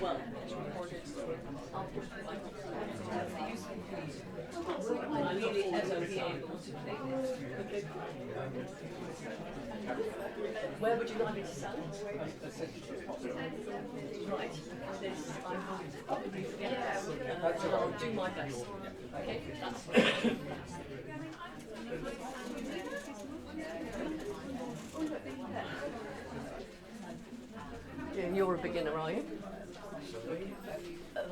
well, it's recorded. I'll put it like I mean, it has a be able to play this. Okay. Where would you like me to sell it? Right. This I will probably forget, but I'll do my best. Okay, that's fine. You're a beginner, are you?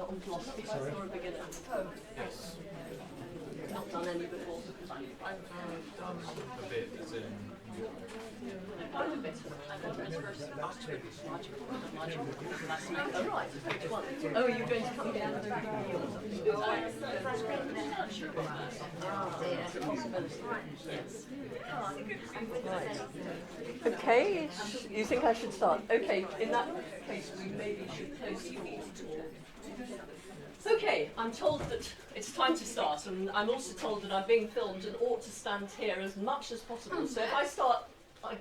On philosophy, you're a beginner. Oh, yes. Not done any before. I've done a bit, as in. Quite a bit. I've done transverse logic. Oh, right. Which one? Oh, you're going to come here and do I'm sure about that. Possibility. Yes. Right. Okay, you think I should start? Okay, in that case, we maybe should close the door. Okay, I'm told that it's time to start, and I'm also told that I'm being filmed and ought to stand here as much as possible. So if I start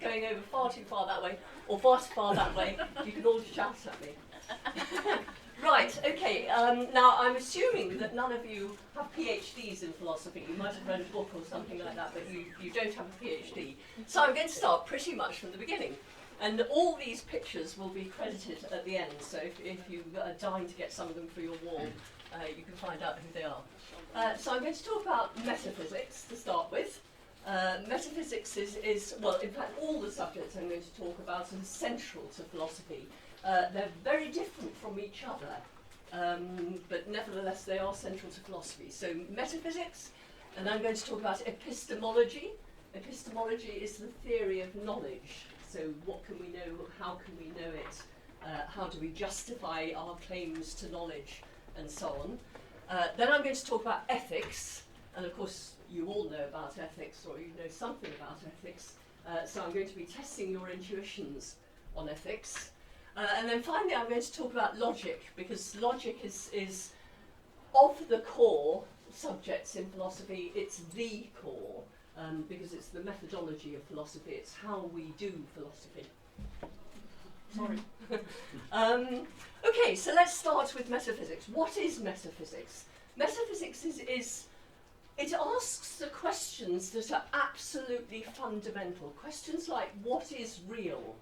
going over far too far that way, or far too far that way, you can all shout at me. Right, okay, now I'm assuming that none of you have PhDs in philosophy. You might have read a book or something like that, but you don't have a PhD. So I'm going to start pretty much from the beginning. And all these pictures will be credited at the end, so if you are dying to get some of them for your wall, you can find out who they are. So I'm going to talk about metaphysics to start with. Metaphysics is, well, in fact, all the subjects I'm going to talk about are central to philosophy. They're very different from each other, but nevertheless they are central to philosophy. So metaphysics, and I'm going to talk about epistemology. Epistemology is the theory of knowledge. So what can we know, how can we know it, how do we justify our claims to knowledge, and so on. Then I'm going to talk about ethics, and of course you all know about ethics, or you know something about ethics, so I'm going to be testing your intuitions on ethics. And then finally I'm going to talk about logic, because logic is of the core subjects in philosophy, it's the core. Because it's the methodology of philosophy, it's how we do philosophy. Sorry. Okay, so let's start with metaphysics. What is metaphysics? Metaphysics is it asks the questions that are absolutely fundamental. Questions like, what is real?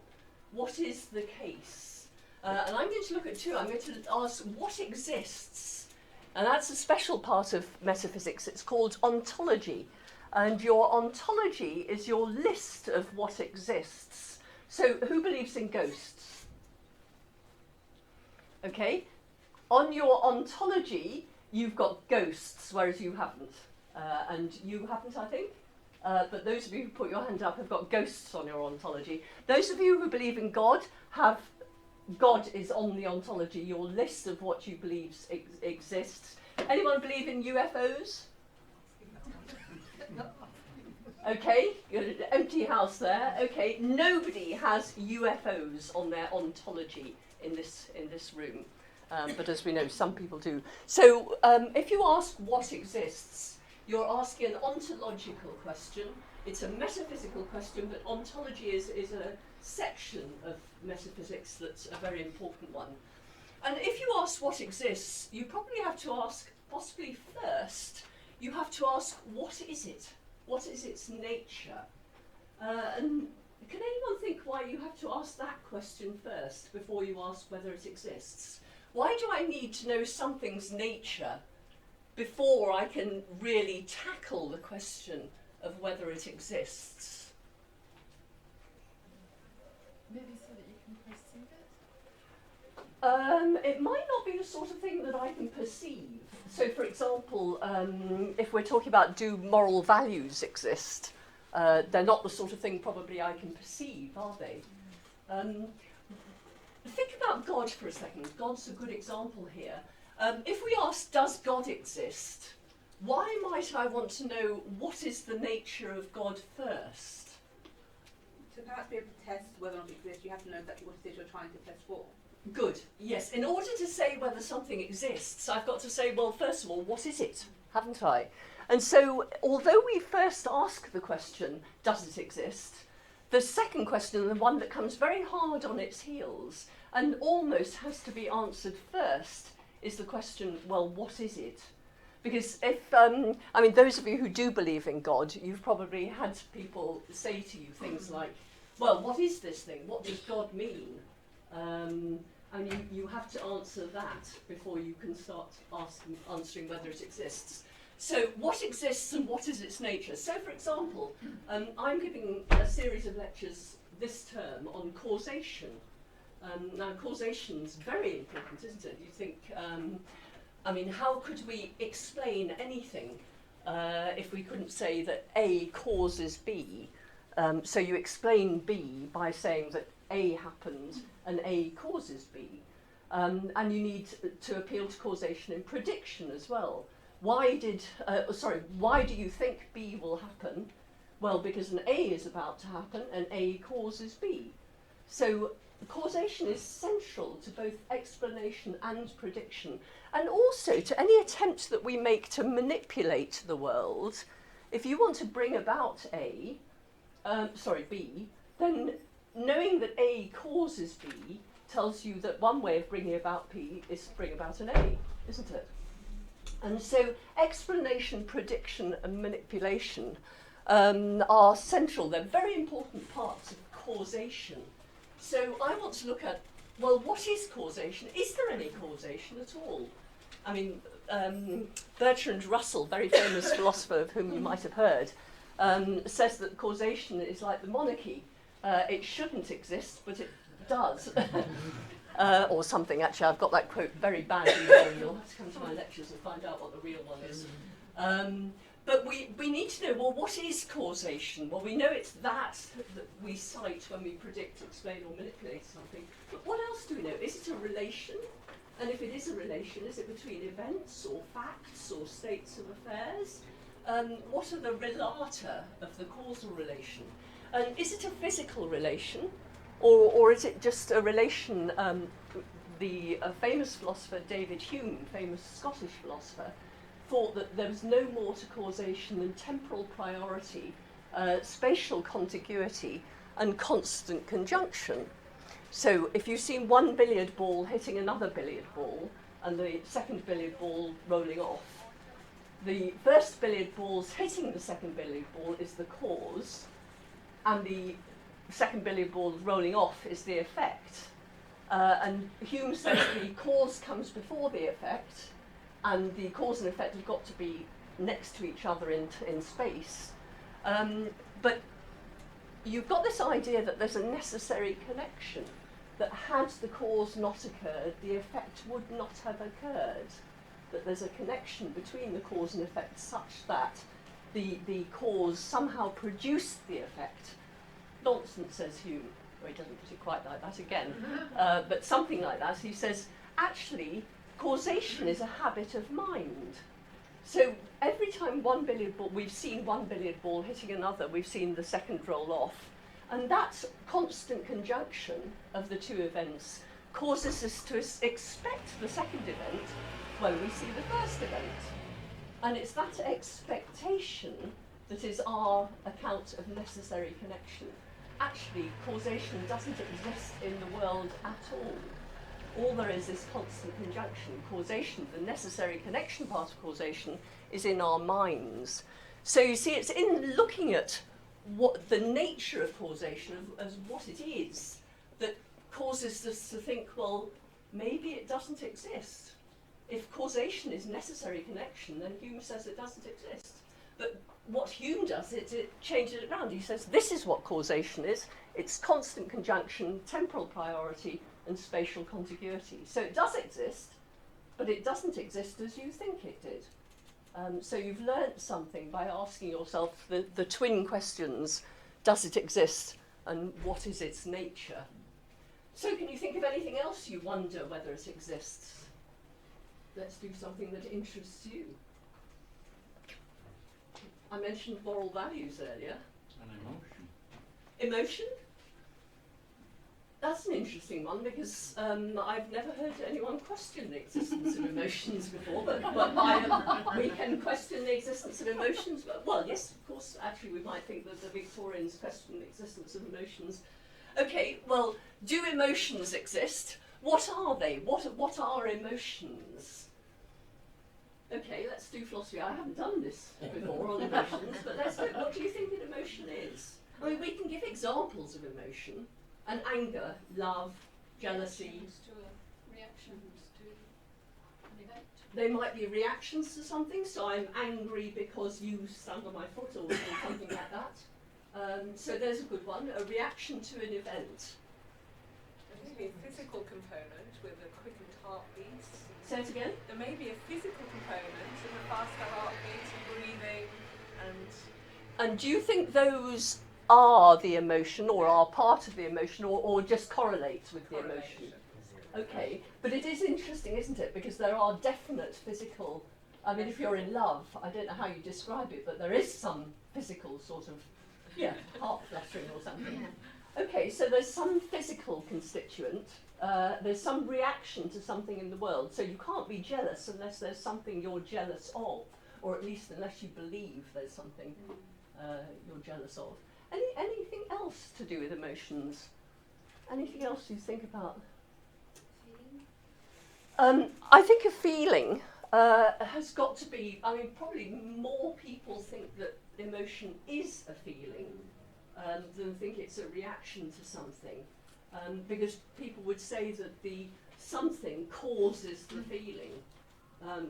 What is the case? And I'm going to look at two. I'm going to ask, what exists? And that's a special part of metaphysics. It's called ontology. And your ontology is your list of what exists. So who believes in ghosts? Okay. On your ontology, you've got ghosts, whereas you haven't. And you haven't, I think. But those of you who put your hand up have got ghosts on your ontology. Those of you who believe in God have God is on the ontology, your list of what you believe exists. Anyone believe in UFOs? Okay, you're an empty house there. Okay, nobody has UFOs on their ontology in this room, but as we know, some people do. So, if you ask what exists, you're asking an ontological question. It's a metaphysical question, but ontology is a section of metaphysics that's a very important one. And if you ask what exists, you probably have to ask, possibly first, you have to ask, what is it? What is its nature? And can anyone think why you have to ask that question first before you ask whether it exists? Why do I need to know something's nature before I can really tackle the question of whether it exists? Maybe so that you can perceive it? It might not be the sort of thing that I can perceive. So, for example, if we're talking about do moral values exist, they're not the sort of thing probably I can perceive, are they? Think about God for a second. God's a good example here. If we ask, does God exist? Why might I want to know what is the nature of God first? To perhaps be able to test whether or not it exists, you have to know exactly what it is you're trying to test for. Good, yes. In order to say whether something exists, I've got to say, well, first of all, what is it? Haven't I? And so, although we first ask the question, does it exist? The second question, the one that comes very hard on its heels, and almost has to be answered first, is the question, well, what is it? Because if, I mean, those of you who do believe in God, you've probably had people say to you things like, well, what is this thing? What does God mean? And you have to answer that before you can start answering whether it exists. So what exists and what is its nature? So, for example, I'm giving a series of lectures this term on causation. Now, causation is very important, isn't it? You think, I mean, how could we explain anything if we couldn't say that A causes B? So you explain B by saying that A happened and A causes B. And you need to appeal to causation in prediction as well. Why do you think B will happen? Well, because an A is about to happen and A causes B. So causation is central to both explanation and prediction, and also to any attempt that we make to manipulate the world. If you want to bring about B, then knowing that A causes B tells you that one way of bringing about B is to bring about an A, isn't it? And so explanation, prediction and manipulation are central. They're very important parts of causation. So I want to look at, well, what is causation? Is there any causation at all? I mean, Bertrand Russell, very famous philosopher of whom you might have heard, says that causation is like the monarchy. It shouldn't exist, but it does. Or something, actually. I've got that quote very badly wrong. You'll have to come to my lectures and find out what the real one is. But we need to know, well, what is causation? Well, we know it's that we cite when we predict, explain or manipulate something. But what else do we know? Is it a relation? And if it is a relation, is it between events or facts or states of affairs? What are the relata of the causal relation? And is it a physical relation? Or is it just a relation? The famous philosopher David Hume, famous Scottish philosopher, thought that there was no more to causation than temporal priority, spatial contiguity, and constant conjunction. So if you've seen one billiard ball hitting another billiard ball, and the second billiard ball rolling off, the first billiard ball's hitting the second billiard ball is the cause, and the second billiard ball rolling off is the effect. And Hume says the cause comes before the effect, and the cause and effect have got to be next to each other in space. But you've got this idea that there's a necessary connection, that had the cause not occurred, the effect would not have occurred, that there's a connection between the cause and effect such that the cause somehow produced the effect. Nonsense, says Hume. Well, he doesn't put it quite like that again, but something like that. He says, actually, causation is a habit of mind. So every time one billiard ball, we've seen one billiard ball hitting another, we've seen the second roll off, and that constant conjunction of the two events causes us to expect the second event when we see the first event. And it's that expectation that is our account of necessary connection. Actually, causation doesn't exist in the world at all. All there is constant conjunction. Causation, the necessary connection part of causation, is in our minds. So you see, it's in looking at what the nature of causation, as what it is, that causes us to think, well, maybe it doesn't exist. If causation is necessary connection, then Hume says it doesn't exist. But what Hume does, it changes it around. He says, this is what causation is. It's constant conjunction, temporal priority, and spatial contiguity. So it does exist, but it doesn't exist as you think it did. So you've learnt something by asking yourself the twin questions: does it exist, and what is its nature? So can you think of anything else you wonder whether it exists? Let's do something that interests you. I mentioned moral values earlier. An emotion. Emotion? That's an interesting one, because I've never heard anyone question the existence of emotions before, but we can question the existence of emotions. Well, yes, of course, actually we might think that the Victorians questioned the existence of emotions. Okay, well, do emotions exist? what are they? What are emotions? Okay, let's do philosophy. I haven't done this before on emotions, but let's look. What do you think an emotion is? I mean, we can give examples of emotion. And anger, love, jealousy. Reactions to an event. They might be reactions to something. So I'm angry because you stand on my foot or something like that. So there's a good one. A reaction to an event. There may be a physical component with a quickened heartbeat. Say it again. There may be a physical component with a faster heartbeat and breathing And do you think those are the emotion or are part of the emotion or just correlate with the emotion? Okay, but it is interesting, isn't it? Because there are definite physical, I mean, if you're in love, I don't know how you describe it, but there is some physical sort of, heart fluttering or something. Okay, so there's some physical constituent, there's some reaction to something in the world, so you can't be jealous unless there's something you're jealous of, or at least unless you believe there's something you're jealous of. Anything else to do with emotions? Anything else you think about? I think a feeling has got to be, I mean, probably more people think that emotion is a feeling than think it's a reaction to something. Because people would say that the something causes the feeling.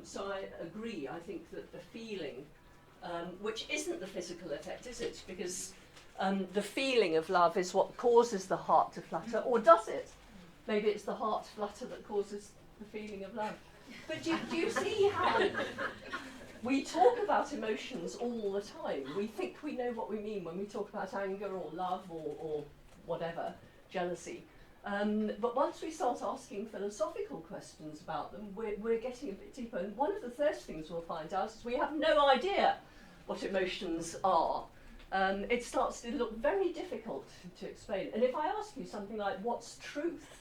So I agree, I think that the feeling, which isn't the physical effect, is it? Because the feeling of love is what causes the heart to flutter, or does it? Maybe it's the heart to flutter that causes the feeling of love. But do you see how we talk about emotions all the time? We think we know what we mean when we talk about anger or love or whatever, jealousy. But once we start asking philosophical questions about them, we're getting a bit deeper. And one of the first things we'll find out is we have no idea what emotions are. It starts to look very difficult to explain. And if I ask you something like, what's truth?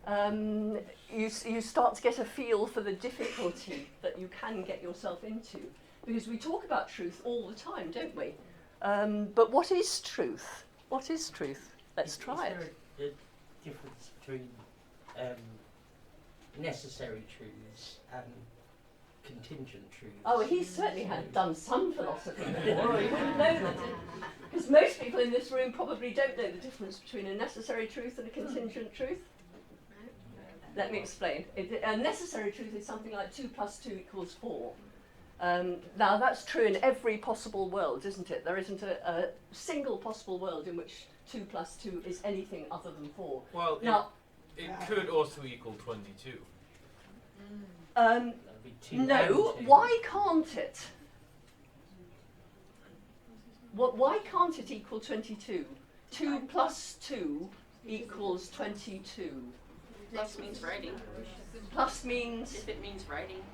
You start to get a feel for the difficulty that you can get yourself into. Because we talk about truth all the time, don't we? But what is truth? What is truth? Let's try it. Is there a difference between necessary truths and contingent truths? Oh, he certainly had done some philosophy before, or he wouldn't know that. Because most people in this room probably don't know the difference between a necessary truth and a contingent truth. Let me explain. A necessary truth is something like 2 + 2 = 4. Now that's true in every possible world, isn't it? There isn't a single possible world in which 2 + 2 is anything other than 4. Well, now, it could also equal 22. That'd be 2 no, and 2. why can't it? Why can't it equal 22? 2 + 2 = 22. Plus means writing. Plus means If it means writing.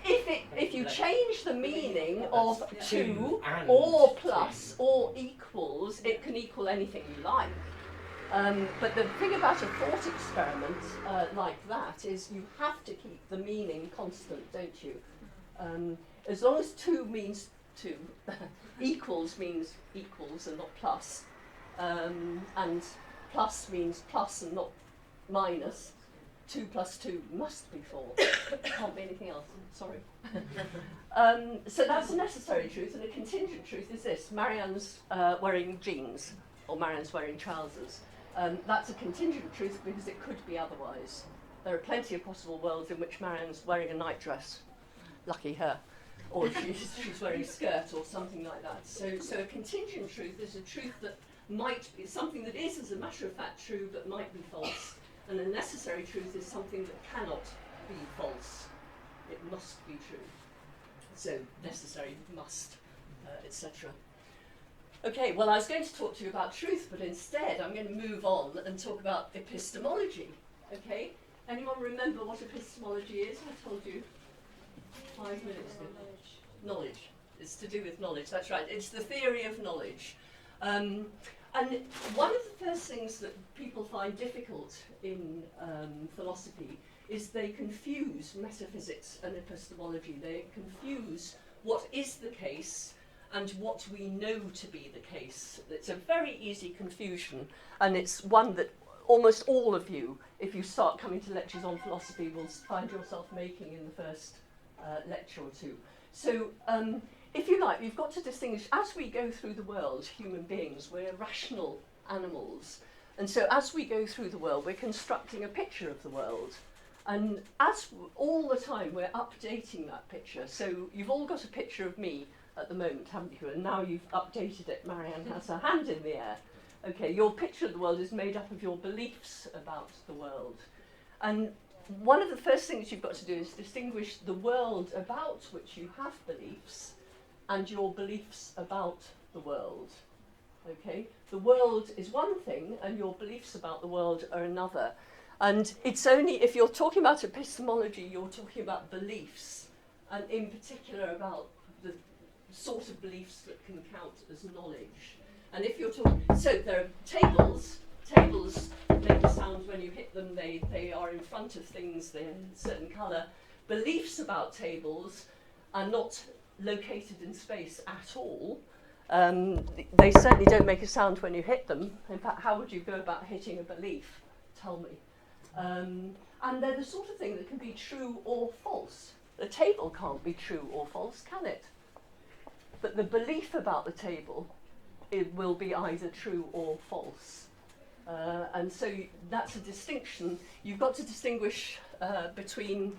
if you change the meaning of 2 and or 2. plus or equals, it can equal anything you like. But the thing about a thought experiment like that is you have to keep the meaning constant, don't you? As long as 2 means 2, equals means equals and not plus, and plus means plus and not minus, 2 + 2 must be 4. Can't be anything else. Sorry. So that's a necessary truth, and a contingent truth is this: Marianne's wearing jeans, or Marianne's wearing trousers. That's a contingent truth because it could be otherwise. There are plenty of possible worlds in which Marianne's wearing a nightdress. Lucky her. Or she's wearing a skirt or something like that. So a contingent truth is a truth that might be something that is, as a matter of fact, true but might be false. And a necessary truth is something that cannot be false. It must be true. So necessary, must, etc. Okay, well, I was going to talk to you about truth, but instead I'm going to move on and talk about epistemology. Okay? Anyone remember what epistemology is? I told you 5 minutes ago. Knowledge. It's to do with knowledge, that's right. It's the theory of knowledge. And one of the first things that people find difficult in philosophy is they confuse metaphysics and epistemology. They confuse what is the case and what we know to be the case. It's a very easy confusion, and it's one that almost all of you, if you start coming to lectures on philosophy, will find yourself making in the first lecture or two. So if you like, you've got to distinguish, as we go through the world, human beings, we're rational animals. And so as we go through the world, we're constructing a picture of the world. And as all the time, we're updating that picture. So you've all got a picture of me at the moment, haven't you? And now you've updated it. Marianne has her hand in the air. Okay, your picture of the world is made up of your beliefs about the world. And one of the first things you've got to do is distinguish the world about which you have beliefs and your beliefs about the world. Okay? The world is one thing and your beliefs about the world are another. And it's only, if you're talking about epistemology, you're talking about beliefs, and in particular about the sort of beliefs that can count as knowledge. And if you're talking, so there are tables. Tables make a sound when you hit them. They are in front of things. They're in a certain colour. Beliefs about tables are not located in space at all. They certainly don't make a sound when you hit them. In fact, how would you go about hitting a belief? Tell me. And they're the sort of thing that can be true or false. The table can't be true or false, can it? But the belief about the table, it will be either true or false. And so that's a distinction. You've got to distinguish between,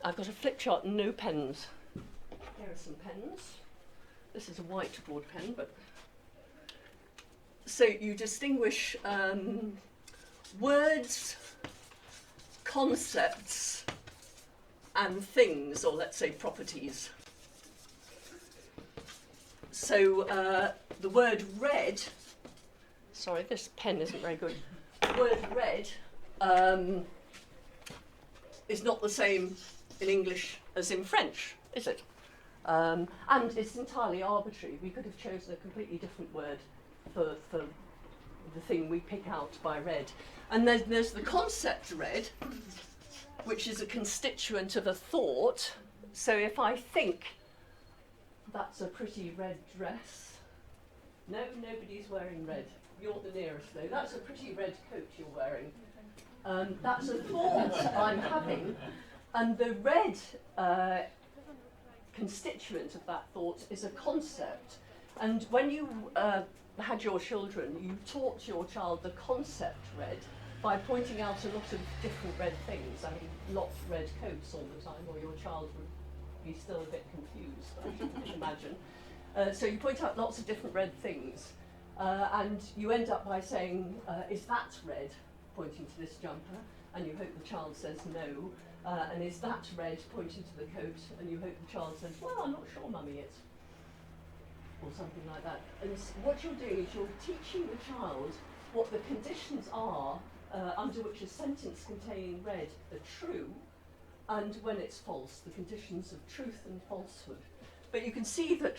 I've got a flip chart and no pens. Here are some pens. This is a whiteboard pen, but so you distinguish words, concepts, and things, or let's say properties. So the word red, sorry, this pen isn't very good. The word red is not the same in English as in French, is it? And it's entirely arbitrary. We could have chosen a completely different word for the thing we pick out by red. And then there's the concept red, which is a constituent of a thought. So if I think that's a pretty red dress. No, nobody's wearing red. You're the nearest though. That's a pretty red coat you're wearing. That's a thought I'm having. And the red constituent of that thought is a concept. And when you had your children, you taught your child the concept red by pointing out a lot of different red things. I mean, lots of red coats all the time, or your child would be still a bit confused, I should imagine. So you point out lots of different red things, and you end up by saying, is that red, pointing to this jumper, and you hope the child says no, and is that red, pointing to the coat, and you hope the child says, well, I'm not sure, mummy, it's, or something like that. And what you're doing is you're teaching the child what the conditions are under which a sentence containing red are true, and when it's false, the conditions of truth and falsehood. But you can see that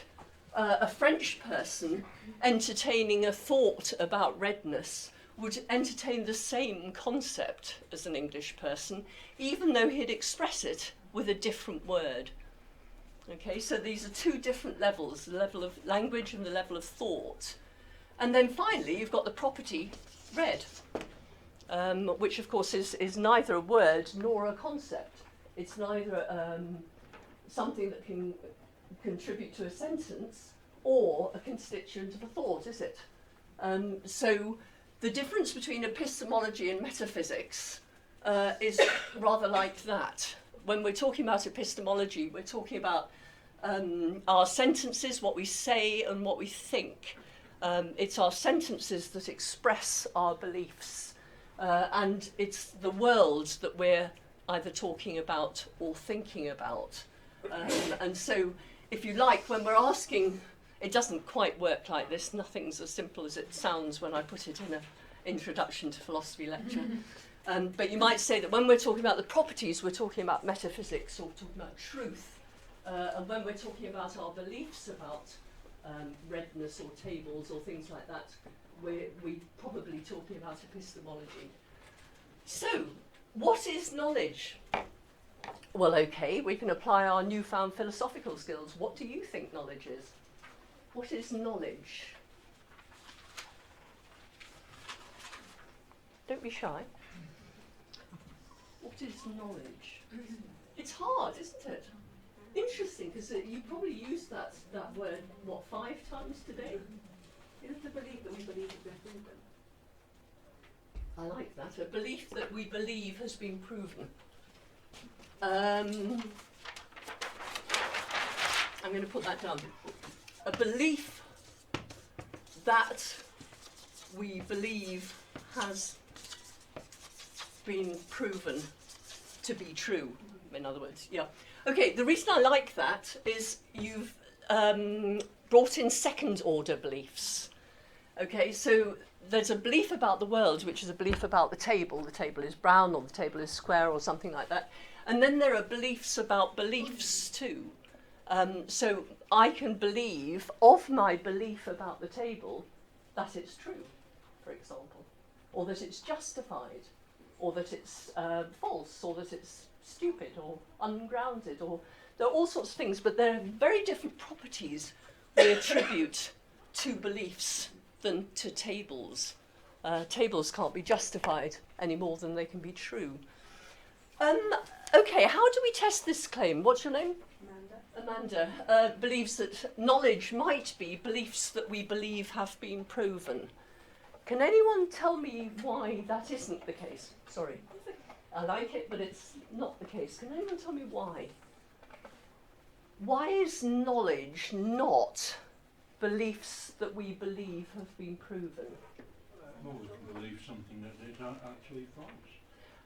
a French person entertaining a thought about redness would entertain the same concept as an English person, even though he'd express it with a different word. Okay, so these are two different levels, the level of language and the level of thought. And then finally, you've got the property red, which of course is neither a word nor a concept. It's neither something that can contribute to a sentence or a constituent of a thought, is it? So the difference between epistemology and metaphysics is rather like that. When we're talking about epistemology, we're talking about our sentences, what we say and what we think. It's our sentences that express our beliefs, and it's the world that we're either talking about or thinking about. And so, if you like, when we're asking, it doesn't quite work like this. Nothing's as simple as it sounds when I put it in an introduction to philosophy lecture. But you might say that when we're talking about the properties, we're talking about metaphysics or talking about truth. And when we're talking about our beliefs about redness or tables or things like that, we're probably talking about epistemology. So, what is knowledge? Well, okay, we can apply our newfound philosophical skills. What do you think knowledge is? What is knowledge? Don't be shy. What is knowledge? It's hard, isn't it? Interesting, because you probably used that word, what, 5 times today? You have to believe that we believe has been proven. I like that. A belief that we believe has been proven. I'm going to put that down. A belief that we believe has been proven to be true, in other words. Yeah. Okay, the reason I like that is you've brought in second order beliefs. Okay, so there's a belief about the world, which is a belief about the table. The table is brown, or the table is square, or something like that. And then there are beliefs about beliefs too. So I can believe of my belief about the table that it's true, for example, or that it's justified, or that it's false, or that it's stupid, or ungrounded, or there are all sorts of things, but there are very different properties we attribute to beliefs than to tables. Tables can't be justified any more than they can be true. Okay, how do we test this claim? What's your name? Amanda believes that knowledge might be beliefs that we believe have been proven. Can anyone tell me why that isn't the case? Sorry. I like it, but it's not the case. Can anyone tell me why? Why is knowledge not beliefs that we believe have been proven? Well, we can believe something that is actually false.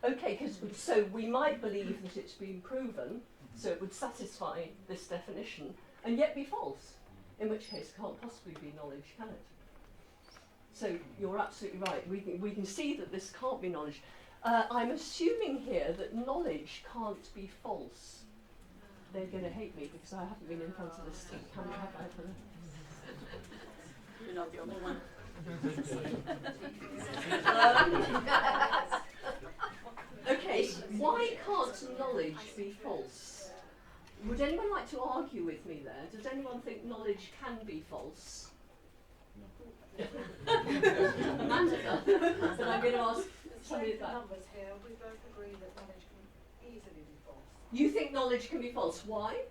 Okay, so we might believe that it's been proven, so it would satisfy this definition, and yet be false, in which case it can't possibly be knowledge, can it? So you're absolutely right. We can see that this can't be knowledge. I'm assuming here that knowledge can't be false. They're going to hate me because I haven't been in front of this camera, have I? You're not the only one. Okay, why can't knowledge be false? Would anyone like to argue with me there? Does anyone think knowledge can be false? Amanda does. But I'm going to ask somebody about numbers here, we both agree that knowledge can easily be false. You think knowledge can be false. Why?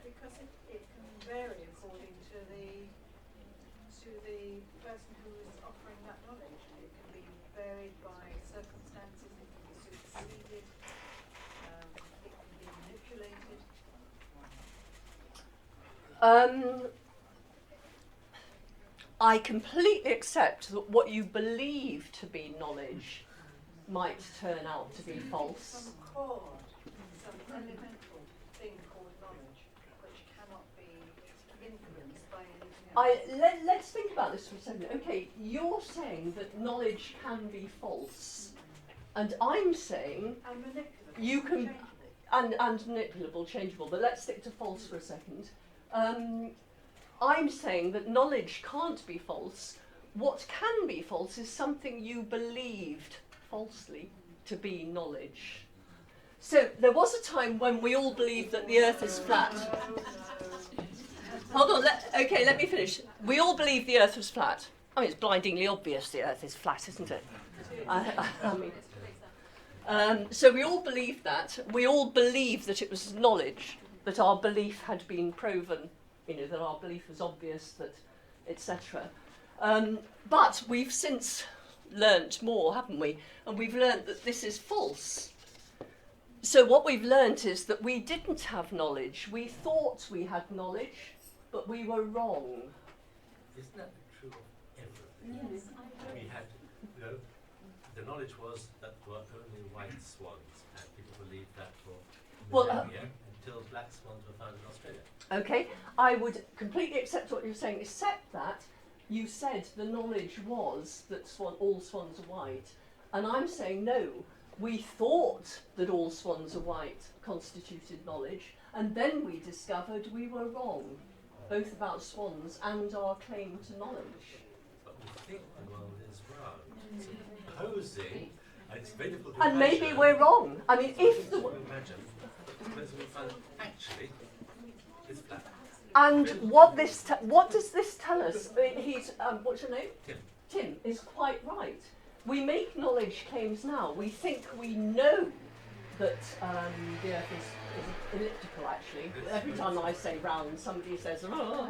Because it can vary according to the person who is offering that knowledge. It can be varied by circumstances, it can be superseded, it can be manipulated. I completely accept that what you believe to be knowledge might turn out to be false. Some core, some elemental thing called knowledge, which cannot be influenced by anything else. Let's think about this for a second. Okay, you're saying that knowledge can be false, and I'm saying And manipulable. you can, changeable. and manipulable, changeable, but let's stick to false for a second. I'm saying that knowledge can't be false. What can be false is something you believed falsely to be knowledge. So there was a time when we all believed that the earth is flat. Hold on, let me finish. We all believed the earth was flat. I mean, it's blindingly obvious the earth is flat, isn't it? So we all believed that. We all believed that it was knowledge, that our belief had been proven, that our belief was obvious, that etc. But we've since learnt more, haven't we? And we've learnt that this is false. So what we've learnt is that we didn't have knowledge. We thought we had knowledge, but we were wrong. Isn't that true of everything? Yes, we had, the knowledge was that there were only white swans, and people believed that for millennia, until black swans were found in Australia. Okay, I would completely accept what you're saying, except that you said the knowledge was that all swans are white. And I'm saying no, we thought that all swans are white constituted knowledge, and then we discovered we were wrong, both about swans and our claim to knowledge. But we think the world is round. Supposing, and it's very difficult to And imagine. maybe we're wrong. I mean, if the... Imagine, suppose we find actually it's flat. And what does this tell us? He's, what's your name? Tim. Tim is quite right. we make knowledge claims now. We think we know that the Earth is elliptical, actually. Every time I say round, somebody says, oh.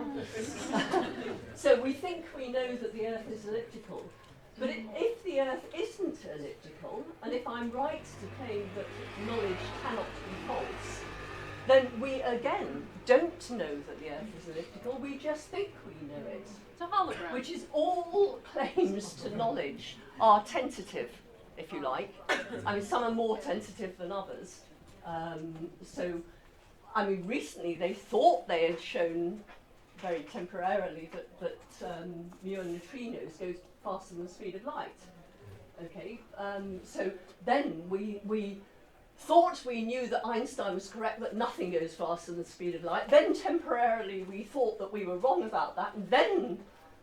So we think we know that the Earth is elliptical. But if the Earth isn't elliptical, and if I'm right to claim that knowledge cannot be false, then we again don't know that the Earth is elliptical, we just think we know it. It's a hologram. Which is all claims to knowledge are tentative, if you like. I mean, some are more tentative than others. So, I mean, recently they thought they had shown very temporarily that muon neutrinos goes faster than the speed of light. Okay, so then we thought we knew that Einstein was correct, that nothing goes faster than the speed of light. Then temporarily we thought that we were wrong about that, and then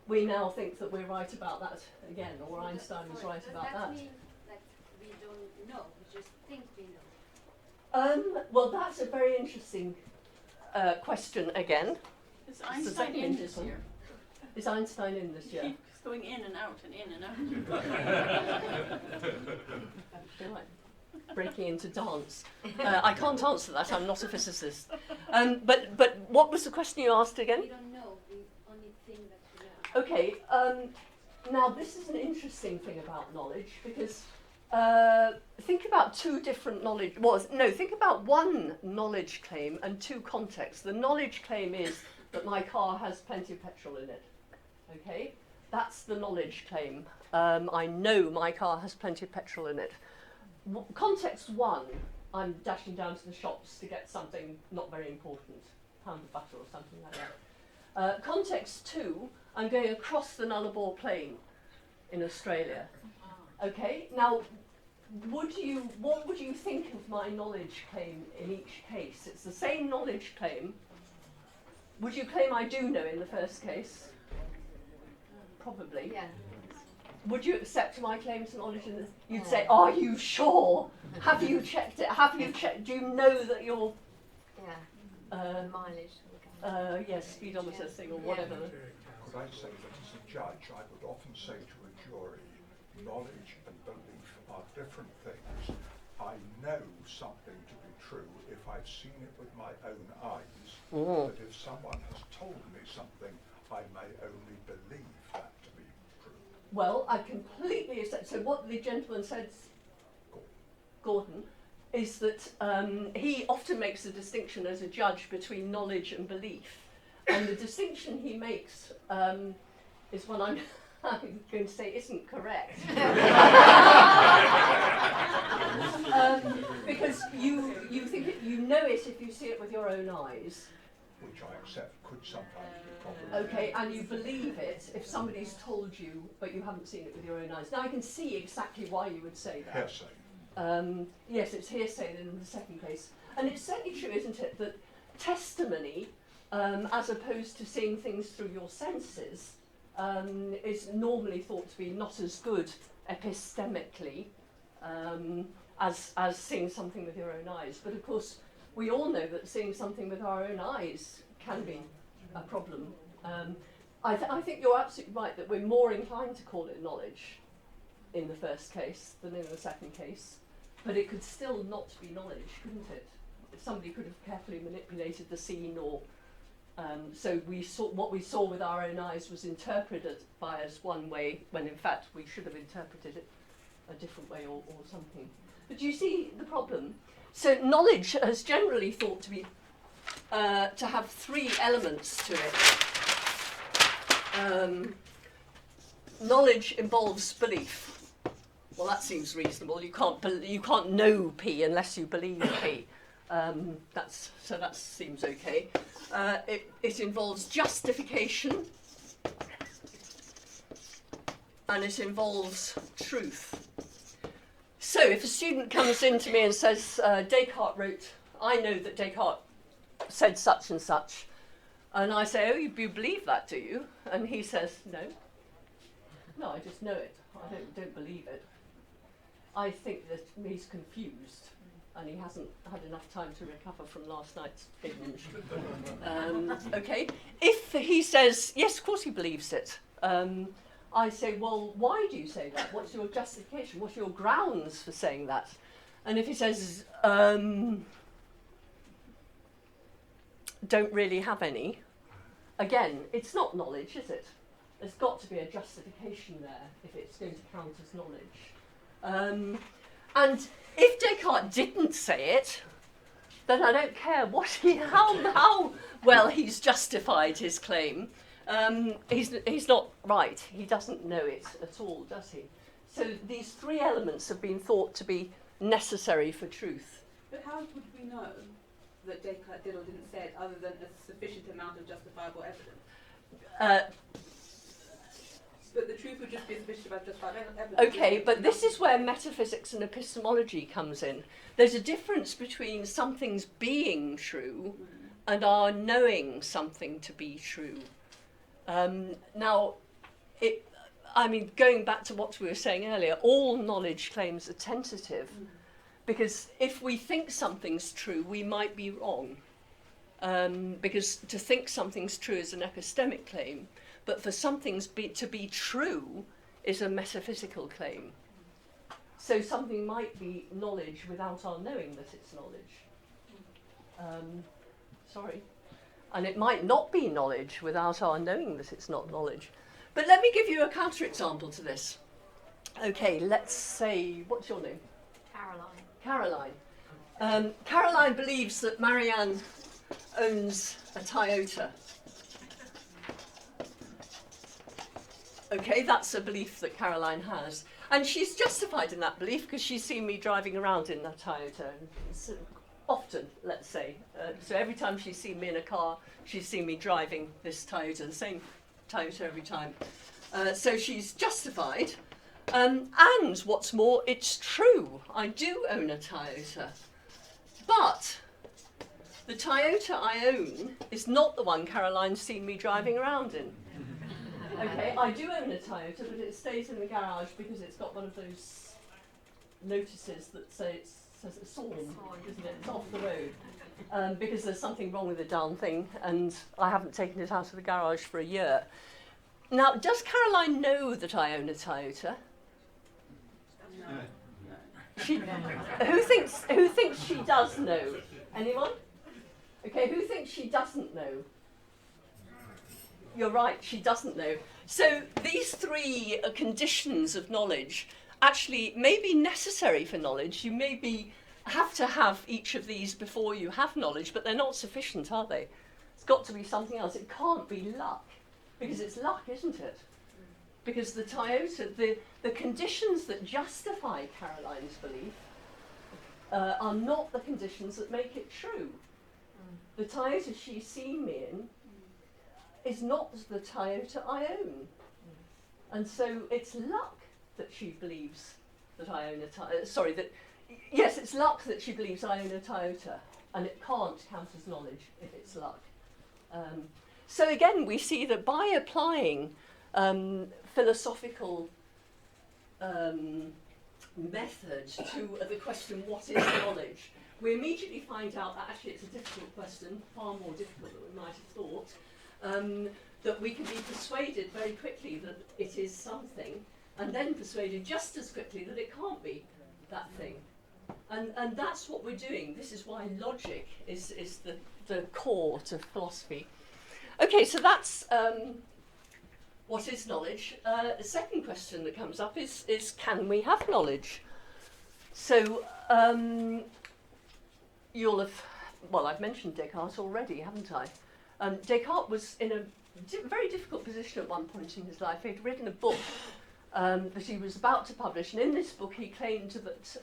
we now think that we're right about that again, or Einstein was right about that. Does that mean that we don't know, we just think we know? Well, that's a very interesting question again. Is Einstein in this year? Is Einstein in this year? He's going in and out and in and out. Right. Breaking into dance. I can't answer that, I'm not a physicist. But what was the question you asked again? We don't know, we only think that we know. Okay, now this is an interesting thing about knowledge, because think about two different knowledge, think about one knowledge claim and two contexts. The knowledge claim is that my car has plenty of petrol in it. Okay, that's the knowledge claim. I know my car has plenty of petrol in it. Context one, I'm dashing down to the shops to get something not very important, pound of butter or something like that. Context two, I'm going across the Nullarbor Plain in Australia. Okay, now what would you think of my knowledge claim in each case? It's the same knowledge claim. Would you claim I do know in the first case? Probably. Yeah. Would you accept my claim to knowledge in this? You'd say, are you sure? Have you checked it? Have you checked? Do you know that you're... Mileage. Yes, speedometer thing or whatever. Could I say that as a judge, I would often say to a jury, knowledge and belief are different things. I know something to be true if I've seen it with my own eyes, but if someone has told me something, I may only believe that to be true. Well, I completely accept. So what the gentleman said, Gordon, is that he often makes a distinction as a judge between knowledge and belief. And the distinction he makes is one I'm going to say isn't correct. Because you think you know it if you see it with your own eyes. Which I accept could sometimes be problematic. Okay, and you believe it if somebody's told you, but you haven't seen it with your own eyes. Now I can see exactly why you would say that. Hearsay. Yes, it's hearsay in the second case. And it's certainly true, isn't it, that testimony, as opposed to seeing things through your senses, is normally thought to be not as good epistemically as seeing something with your own eyes. But of course, we all know that seeing something with our own eyes can be a problem. I think you're absolutely right that we're more inclined to call it knowledge in the first case than in the second case. But it could still not be knowledge, couldn't it? Somebody could have carefully manipulated the scene, or so what we saw with our own eyes was interpreted by us one way, when in fact we should have interpreted it a different way or something. But do you see the problem? So knowledge is generally thought to be to have three elements to it. Knowledge involves belief. Well, that seems reasonable. You can't know P unless you believe P. That seems okay. It involves justification, and it involves truth. So if a student comes in to me and says, Descartes wrote, I know that Descartes said such and such, and I say, oh, you believe that, do you? And he says, no, I just know it. I don't believe it. I think that he's confused, and he hasn't had enough time to recover from last night's binge. Okay, if he says, yes, of course he believes it, I say, well, why do you say that? What's your justification? What's your grounds for saying that? And if he says, don't really have any, again, it's not knowledge, is it? There's got to be a justification there if it's going to count as knowledge. And if Descartes didn't say it, then I don't care how well he's justified his claim. He's not right. He doesn't know it at all, does he? So these three elements have been thought to be necessary for truth. But how would we know that Descartes did or didn't say it other than a sufficient amount of justifiable evidence? But the truth would just be sufficient about justifiable evidence. Okay, but this is where metaphysics and epistemology comes in. There's a difference between something's being true and our knowing something to be true. Now, going back to what we were saying earlier, all knowledge claims are tentative, because if we think something's true, we might be wrong. Because to think something's true is an epistemic claim, but for something to be true is a metaphysical claim. So something might be knowledge without our knowing that it's knowledge. And it might not be knowledge without our knowing that it's not knowledge. But let me give you a counterexample to this. Okay, let's say, what's your name? Caroline. Caroline. Caroline believes that Marianne owns a Toyota. Okay, that's a belief that Caroline has. And she's justified in that belief because she's seen me driving around in that Toyota. Often, let's say. So every time she's seen me in a car, she's seen me driving this Toyota, the same Toyota every time. So she's justified. And what's more, it's true. I do own a Toyota. But the Toyota I own is not the one Caroline's seen me driving around in. Okay, I do own a Toyota, but it stays in the garage because it's got one of those notices that says it's SORM, isn't it? It's off the road. Because there's something wrong with the darn thing, and I haven't taken it out of the garage for a year. Now, does Caroline know that I own a Toyota? No. Who thinks she does know? Anyone? Okay, who thinks she doesn't know? You're right, she doesn't know. So these three conditions of knowledge actually may be necessary for knowledge. You maybe have to have each of these before you have knowledge, but they're not sufficient, are they? It's got to be something else. It can't be luck, because it's luck, isn't it? Because the Toyota, the conditions that justify Caroline's belief are not the conditions that make it true. The Toyota she's seen me in is not the Toyota I own. And so it's luck that she believes that I own a Toyota. Yes, it's luck that she believes I own a Toyota, and it can't count as knowledge if it's luck. So again, we see that by applying philosophical method to the question, what is knowledge, we immediately find out that actually it's a difficult question, far more difficult than we might have thought. That we can be persuaded very quickly that it is something, and then persuaded just as quickly that it can't be that thing. And that's what we're doing. This is why logic is the core to philosophy. Okay, so that's what is knowledge. The second question that comes up is can we have knowledge? So you'll have, well, I've mentioned Descartes already, haven't I? Descartes was in a very difficult position at one point in his life. He'd written a book that he was about to publish, and in this book he claimed that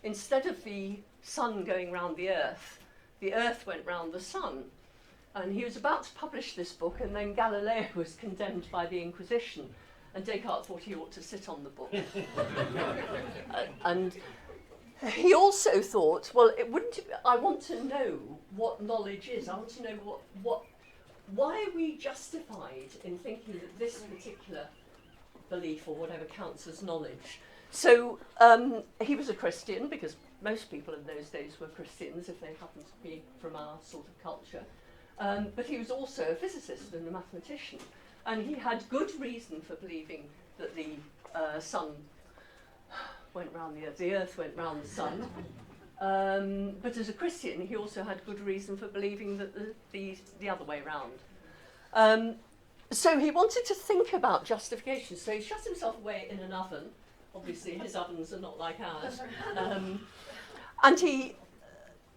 instead of the sun going round the earth went round the sun. And he was about to publish this book, and then Galileo was condemned by the Inquisition, and Descartes thought he ought to sit on the book. And he also thought, well, I want to know what knowledge is. I want to know why are we justified in thinking that this particular belief or whatever counts as knowledge. So he was a Christian, because most people in those days were Christians if they happened to be from our sort of culture. But he was also a physicist and a mathematician. and he had good reason for believing that the sun went round the earth went round the sun. But as a Christian, he also had good reason for believing that the other way round. So he wanted to think about justification. So he shut himself away in an oven. Obviously, his ovens are not like ours. And he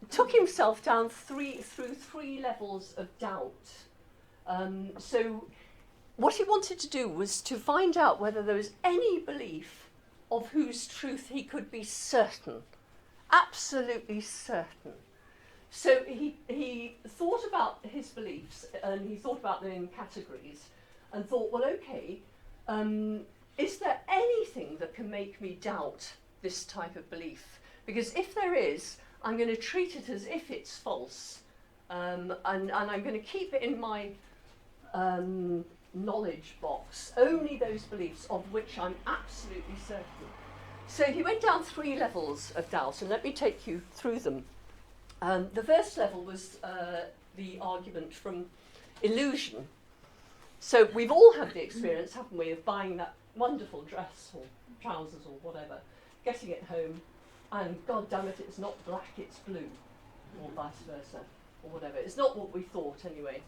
took himself down through three levels of doubt. So what he wanted to do was to find out whether there was any belief of whose truth he could be certain, absolutely certain. So he thought about his beliefs, and he thought about them in categories, and thought, well, okay, is there anything that can make me doubt this type of belief? Because if there is, I'm going to treat it as if it's false, and I'm going to keep it in my knowledge box, only those beliefs of which I'm absolutely certain. So he went down three levels of doubt, and let me take you through them. The first level was the argument from illusion. So we've all had the experience, haven't we, of buying that wonderful dress or trousers or whatever, getting it home, and God damn it, it's not black, it's blue, or vice versa, or whatever. It's not what we thought anyway.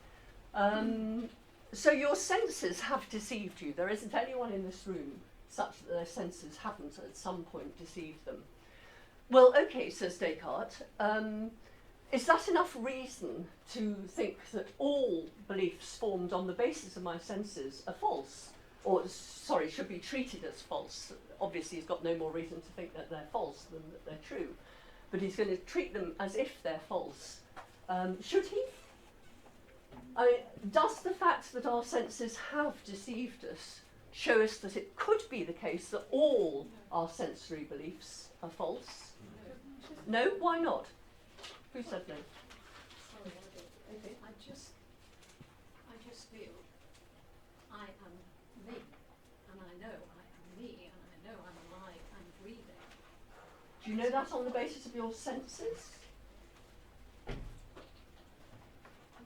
So your senses have deceived you. There isn't anyone in this room such that their senses haven't at some point deceived them. Well, okay, says Descartes, is that enough reason to think that all beliefs formed on the basis of my senses are false? Or, sorry, should be treated as false. Obviously, he's got no more reason to think that they're false than that they're true. But he's going to treat them as if they're false. Should he? I mean, does the fact that our senses have deceived us show us that it could be the case that all our sensory beliefs are false? No? Why not? Who said no? Okay. I just feel I am me, and I know I am me, and I know I'm alive and breathing. Do you know that on the basis of your senses? And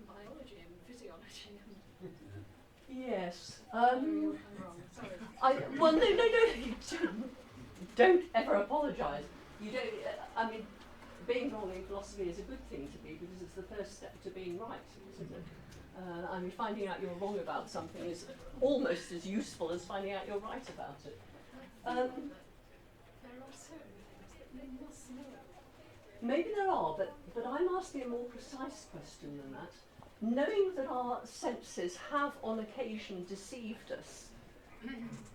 biology and physiology and... Yes. I'm wrong, sorry. Well, no, you don't ever apologise. You don't, I mean, being wrong in philosophy is a good thing to be, because it's the first step to being right, isn't it? I mean, finding out you're wrong about something is almost as useful as finding out you're right about it. There are certain things that they must know. Maybe there are, but I'm asking a more precise question than that. Knowing that our senses have on occasion deceived us,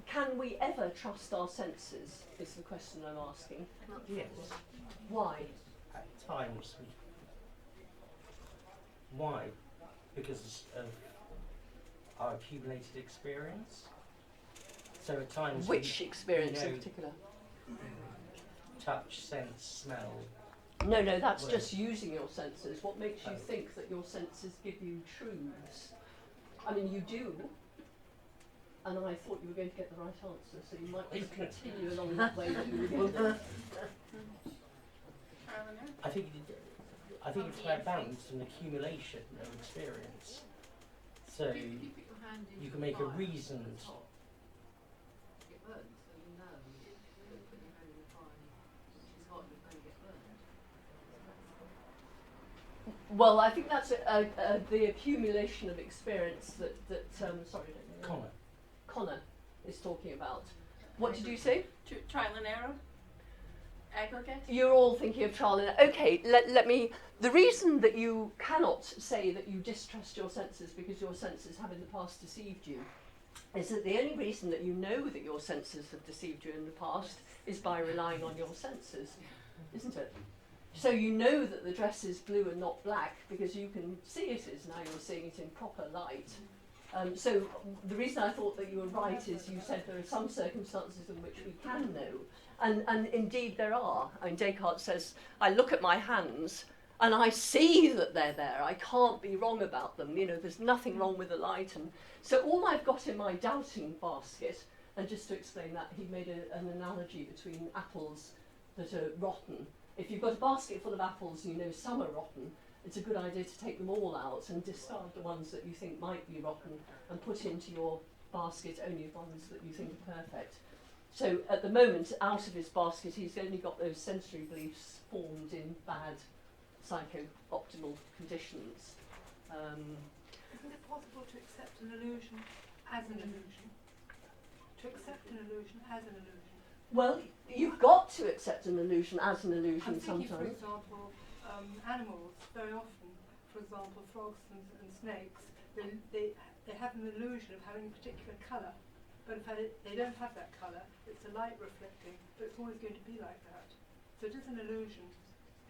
can we ever trust our senses, is the question I'm asking. Yes. Why? At times. Why? Because of our accumulated experience. So at times. Which experience you know, in particular? Touch, sense, smell. No, that's just using your senses. What makes you think that your senses give you truths? I mean, you do. And I thought you were going to get the right answer, so you might just continue along that way. I think it's about balance and accumulation of experience. So you can make a reasoned. Well, I think that's the accumulation of experience that Connor is talking about. What did you say? Trial and error? Aggregate? You're all thinking of trial and error. Okay, let me... The reason that you cannot say that you distrust your senses because your senses have in the past deceived you is that the only reason that you know that your senses have deceived you in the past is by relying on your senses, isn't it? So you know that the dress is blue and not black because you can see it is, now you're seeing it in proper light. So the reason I thought that you were right is you said there are some circumstances in which we can know. And indeed there are. I mean, Descartes says, I look at my hands and I see that they're there. I can't be wrong about them. You know, there's nothing wrong with the light. And so all I've got in my doubting basket, and just to explain that, he made an analogy between apples that are rotten. If you've got a basket full of apples and you know some are rotten, it's a good idea to take them all out and discard the ones that you think might be rotten and put into your basket only ones that you think are perfect. So at the moment, out of his basket, he's only got those sensory beliefs formed in bad psycho-optimal conditions. Isn't it possible to accept an illusion as an illusion? To accept an illusion as an illusion? Well, you've got to accept an illusion as an illusion I'm thinking, for sometimes. example, animals, very often, for example, frogs and snakes, they have an illusion of having a particular colour, but in fact they don't have that colour, it's a light reflecting, but it's always going to be like that. So it is an illusion,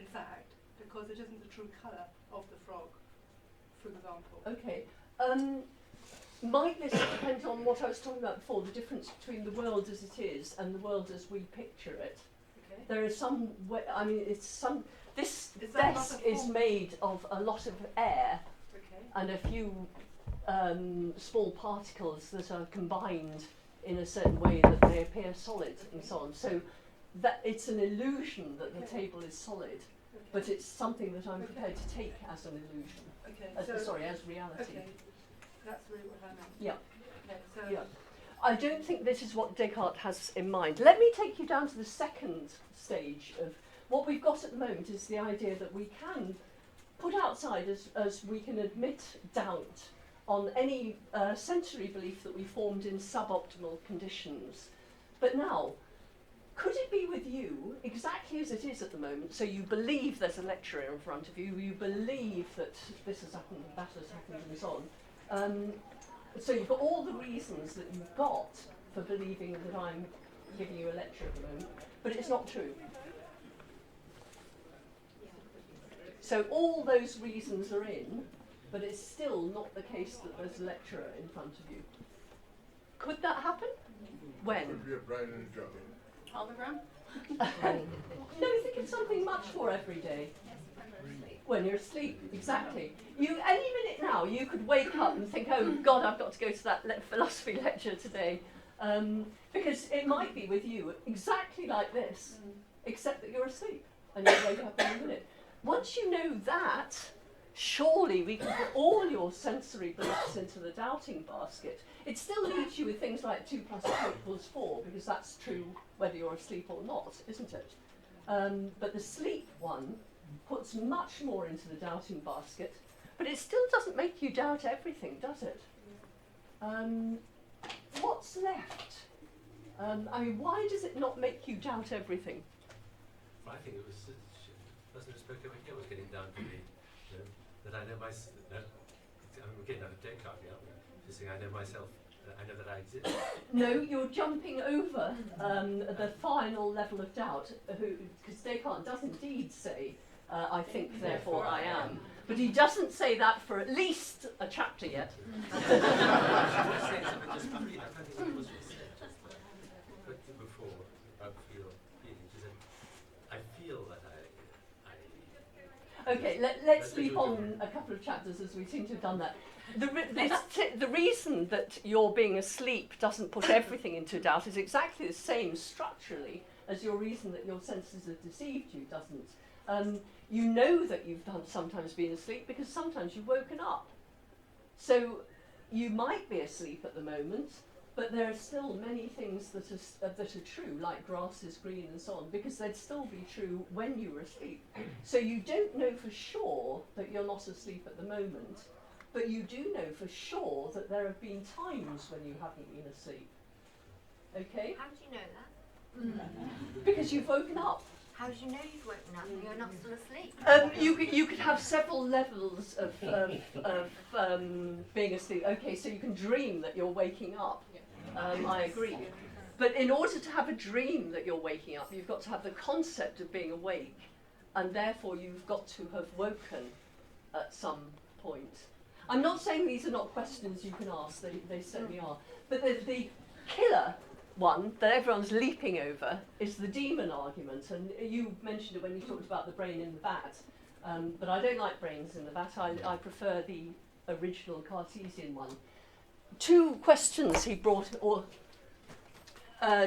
in fact, because it isn't the true colour of the frog, for example. Okay. Might this depend on what I was talking about before, the difference between the world as it is and the world as we picture it? Okay. There is some way, I mean, this Is that desk not a is form? made of a lot of air Okay. and a few small particles that are combined in a certain way that they appear solid and so on. So that it's an illusion that the table is solid, Okay. but it's something that I'm Okay. prepared to take as an illusion. Okay. Sorry, as reality. Okay. That's really what I meant. Yeah. Okay. So. Yeah. I don't think this is what Descartes has in mind. Let me take you down to the second stage of what we've got at the moment is the idea that we can put outside as we can admit doubt on any sensory belief that we formed in suboptimal conditions. But now, could it be with you exactly as it is at the moment? So you believe there's a lecturer in front of you, you believe that this has happened, that has happened, and so on. So you've got all the reasons that you've got for believing that I'm giving you a lecture at the moment, but it's not true. So all those reasons are in, but it's still not the case that there's a lecturer in front of you. Could that happen? When? Could be a brain in a jar. Hologram? No, think of something much more everyday. When you're asleep, exactly. You any minute now, you could wake up and think, "Oh God, I've got to go to that philosophy lecture today," because it might be with you exactly like this, except that you're asleep and you wake up in a minute. Once you know that, surely we can put all your sensory beliefs into the doubting basket. It still leaves you with things like 2 + 2 = 4, because that's true whether you're asleep or not, isn't it? But the sleep one puts much more into the doubting basket, but it still doesn't make you doubt everything, does it? What's left? I mean, why does it not make you doubt everything? I think it was the person who spoke over here was getting down to me, that I know myself. I'm getting out of Descartes, yeah. Just saying, I know myself. I know that I exist. No, you're jumping over the final level of doubt, because Descartes does indeed say, I think, therefore I am. But he doesn't say that for at least a chapter yet. But before, about feel, I feel that Okay, let's sleep on a couple of chapters as we seem to have done that. The reason that your being asleep doesn't put everything into doubt is exactly the same structurally as your reason that your senses have deceived you doesn't. You know that you've sometimes been asleep because sometimes you've woken up. So you might be asleep at the moment, but there are still many things that are true, like grass is green and so on, because they'd still be true when you were asleep. So you don't know for sure that you're not asleep at the moment, but you do know for sure that there have been times when you haven't been asleep. Okay? How do you know that? Because you've woken up. How do you know you've woken up and you're not still asleep? You could have several levels of being asleep. Okay, so you can dream that you're waking up. I agree. But in order to have a dream that you're waking up, you've got to have the concept of being awake, and therefore you've got to have woken at some point. I'm not saying these are not questions you can ask, they certainly are. But the killer one that everyone's leaping over is the demon argument, and you mentioned it when you talked about the brain in the vat, but I don't like brains in the vat. I prefer the original Cartesian one. 2 questions he brought, or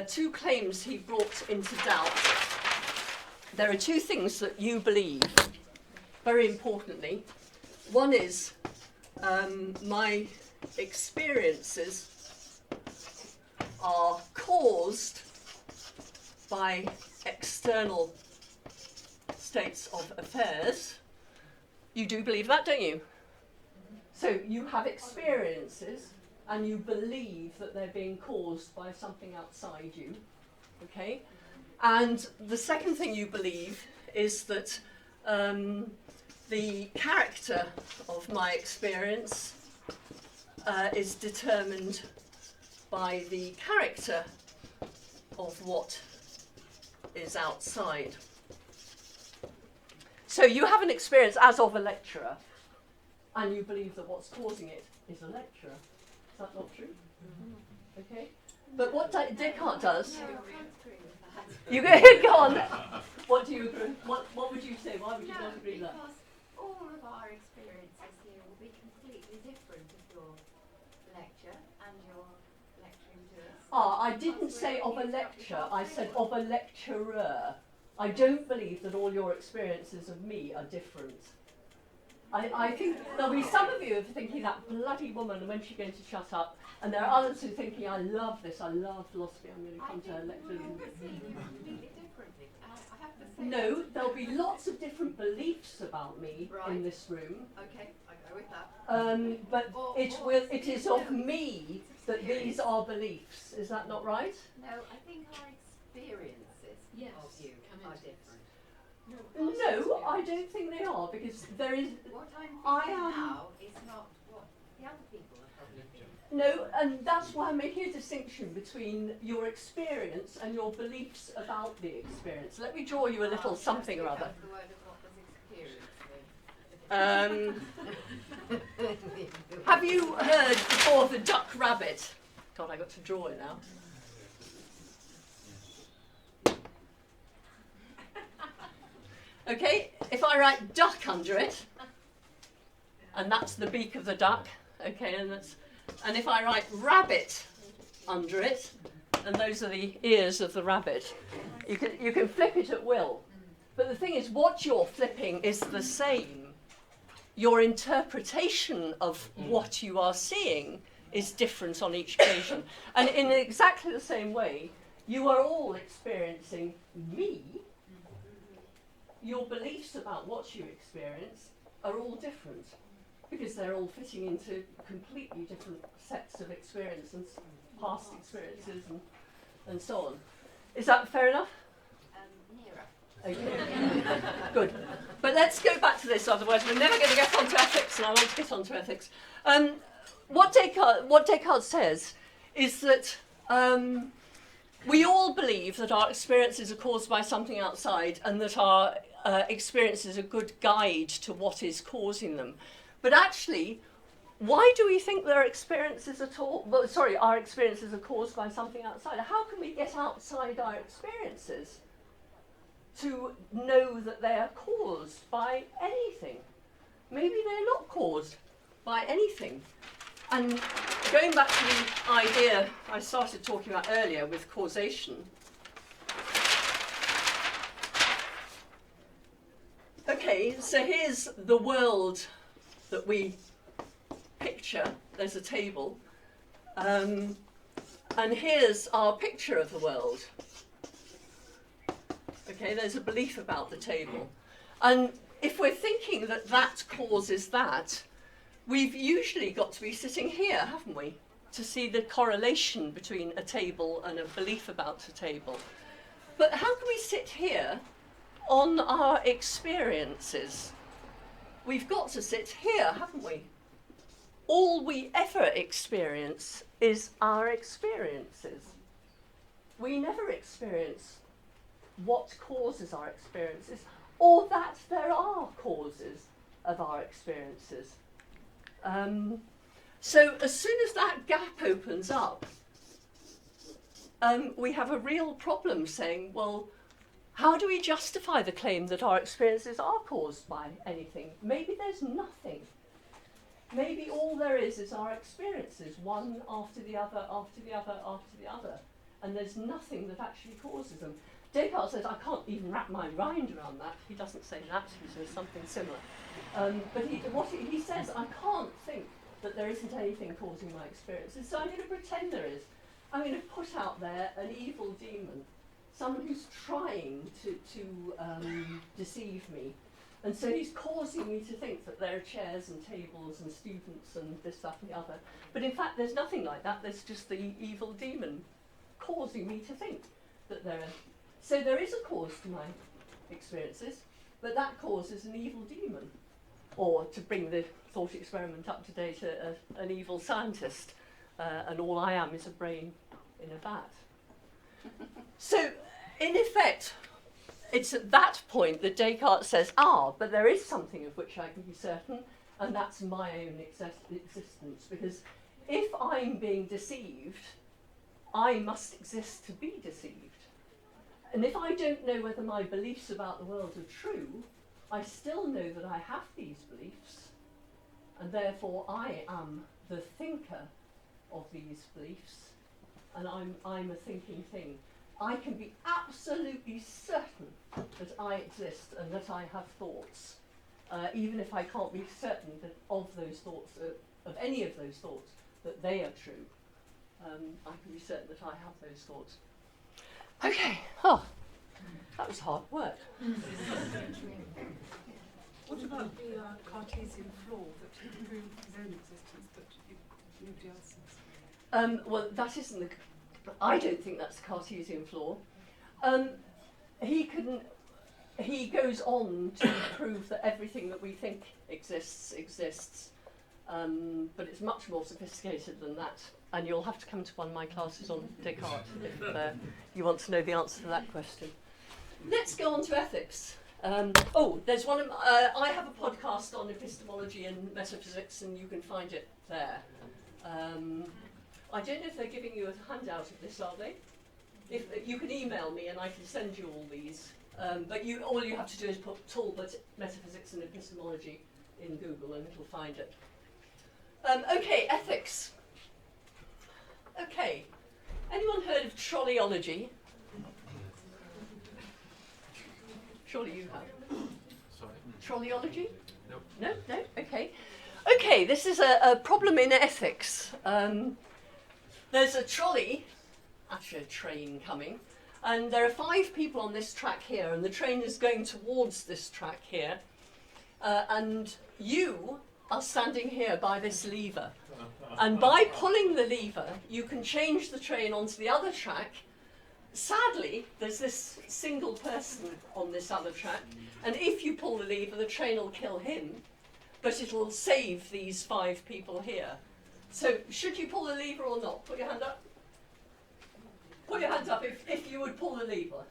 2 claims he brought into doubt. There are 2 things that you believe, very importantly. One is my experiences are caused by external states of affairs. You do believe that, don't you? So you have experiences and you believe that they're being caused by something outside you, okay? And the second thing you believe is that the character of my experience is determined by the character of what is outside. So you have an experience as of a lecturer, and you believe that what's causing it is a lecturer. Is that not true? Okay. But what Descartes does, you go on. What do you agree? What would you say? Why would you not agree with that? Because all of our experiences here will be completely different if you're lecture and you're lecturing to us. I didn't say of a lecture, I said of a lecturer. I don't believe that all your experiences of me are different. I think there'll be some of you who are thinking that bloody woman, when's she going to shut up? And there are others who are thinking, I love this, I love philosophy, I'm going to come to her lecture. No, there'll be lots of different beliefs about me in this room. Okay, I go with that. But it is of me that these are beliefs. Is that not right? No, I think our experiences of you are different. No, I don't think they are, because there is. What I'm thinking now is not what the other people are probably thinking. No, and that's why I'm making a distinction between your experience and your beliefs about the experience. Let me draw you a little something or other. The word of what was experienced. Have you heard before of the duck rabbit? God, I got to draw it now. Okay, if I write duck under it, and that's the beak of the duck, okay, and if I write rabbit under it, and those are the ears of the rabbit, you can flip it at will. But the thing is, what you're flipping is the same. Your interpretation of what you are seeing is different on each occasion. And in exactly the same way, you are all experiencing me. Your beliefs about what you experience are all different because they're all fitting into completely different sets of experience and past experiences and so on. Is that fair enough? Nearer. Okay. Good. But let's go back to this, otherwise we're never going to get onto ethics, and I want to get onto ethics. What Descartes says is that we all believe that our experiences are caused by something outside, and that our experience is a good guide to what is causing them. But actually, why do we think that our experiences are caused by something outside? How can we get outside our experiences to know that they are caused by anything? Maybe they're not caused by anything. And going back to the idea I started talking about earlier with causation, okay, so here's the world that we picture. There's a table. And here's our picture of the world. Okay, there's a belief about the table. And if we're thinking that that causes that, we've usually got to be sitting here, haven't we, to see the correlation between a table and a belief about a table. But how can we sit here on our experiences? We've got to sit here, haven't we? All we ever experience is our experiences. We never experience what causes our experiences, or that there are causes of our experiences. So as soon as that gap opens up, we have a real problem saying, well, how do we justify the claim that our experiences are caused by anything? Maybe there's nothing. Maybe all there is our experiences, one after the other, after the other, after the other, and there's nothing that actually causes them. Descartes says, I can't even wrap my mind around that. He doesn't say that, he says something similar. But he says, I can't think that there isn't anything causing my experiences, so I'm going to pretend there is. I'm going to put out there an evil demon, someone who's trying to deceive me. And so he's causing me to think that there are chairs and tables and students and this, that and the other. But in fact, there's nothing like that. There's just the evil demon causing me to think that there are. So there is a cause to my experiences, but that cause is an evil demon. Or, to bring the thought experiment up to date, an evil scientist. And all I am is a brain in a vat. So, in effect, it's at that point that Descartes says, but there is something of which I can be certain, and that's my own existence. Because if I'm being deceived, I must exist to be deceived. And if I don't know whether my beliefs about the world are true, I still know that I have these beliefs, and therefore I am the thinker of these beliefs, and I'm a thinking thing. I can be absolutely certain that I exist and that I have thoughts, even if I can't be certain that of those thoughts, of any of those thoughts, that they are true. I can be certain that I have those thoughts. Okay, that was hard work. What about the Cartesian flaw that he proved his own existence, but nobody else's? Well, that isn't I don't think that's a Cartesian flaw. He goes on to prove that everything that we think exists, but it's much more sophisticated than that. And you'll have to come to one of my classes on Descartes if you want to know the answer to that question. Let's go on to ethics. There's one. I have a podcast on epistemology and metaphysics, and you can find it there. I don't know if they're giving you a handout of this, are they? If you can email me, and I can send you all these. But all you have to do is put Talbot, Metaphysics and Epistemology in Google, and it'll find it. Okay, ethics. Okay, anyone heard of trolleyology? Surely you have. Sorry. Trolleyology? Nope. No? Okay. Okay, this is a problem in ethics. There's a trolley, actually a train coming, and there are 5 people on this track here, and the train is going towards this track here, and you are standing here by this lever. And by pulling the lever, you can change the train onto the other track. Sadly, there's this single person on this other track, and if you pull the lever, the train will kill him, but it'll save these 5 people here. So, should you pull the lever or not? Put your hand up. Put your hands up if you would pull the lever.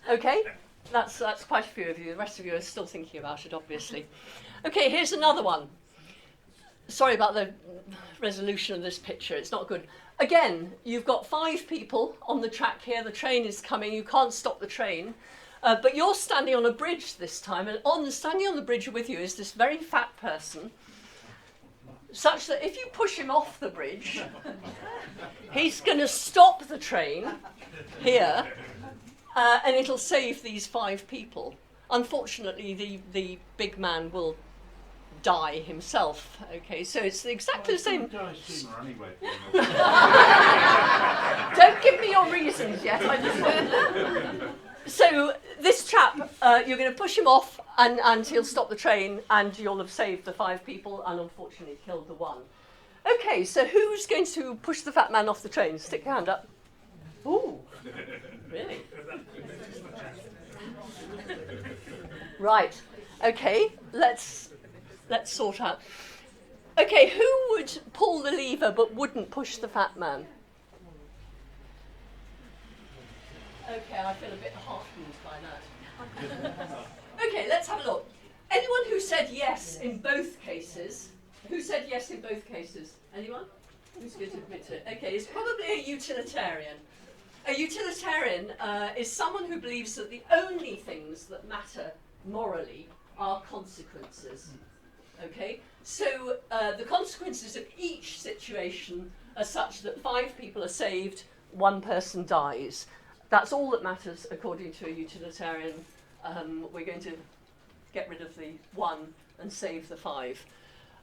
Okay, that's quite a few of you. The rest of you are still thinking about it, obviously. Okay, here's another one. Sorry about the resolution of this picture, it's not good. Again, you've got 5 people on the track here, the train is coming, you can't stop the train, but you're standing on a bridge this time, and standing on the bridge with you is this very fat person, such that if you push him off the bridge, he's going to stop the train here, and it'll save these 5 people. Unfortunately, the big man will die himself. Okay, so it's exactly the same. Die sooner anyway. Don't give me your reasons yet. So this chap, you're going to push him off, and he'll stop the train, and you'll have saved the 5 people, and unfortunately killed the 1. Okay, so who's going to push the fat man off the train? Stick your hand up. Ooh, really? Right. Okay, let's sort out. Okay, who would pull the lever but wouldn't push the fat man? Okay, I feel a bit heartened by that. Okay, let's have a look. Anyone who said yes in both cases? Who said yes in both cases? Anyone? Who's going to admit to it? Okay, it's probably a utilitarian. A utilitarian is someone who believes that the only things that matter morally are consequences. Okay, so the consequences of each situation are such that 5 people are saved, 1 person dies. That's all that matters according to a utilitarian. We're going to get rid of the 1 and save the 5.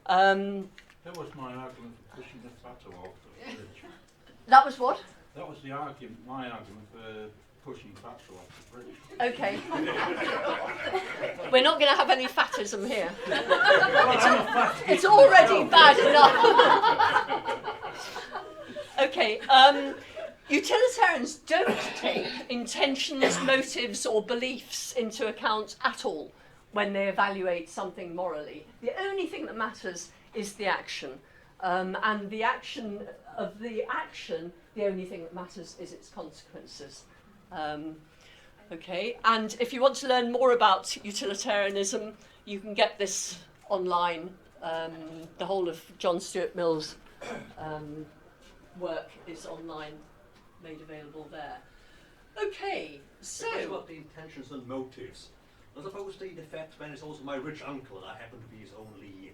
That was my argument for pushing the fatter off the bridge. That was what? That was the argument, my argument for pushing fatter off the bridge. Okay. We're not going to have any fatism here. It's already bad enough. Okay. Utilitarians don't take intentions, motives, or beliefs into account at all when they evaluate something morally. The only thing that matters is the action. And the action of the action, the only thing that matters is its consequences. Okay, and if you want to learn more about utilitarianism, you can get this online. The whole of John Stuart Mill's work is online, made available there. Okay, so... What about the intentions and motives? I suppose the defect when it's also my rich uncle and I happen to be his only...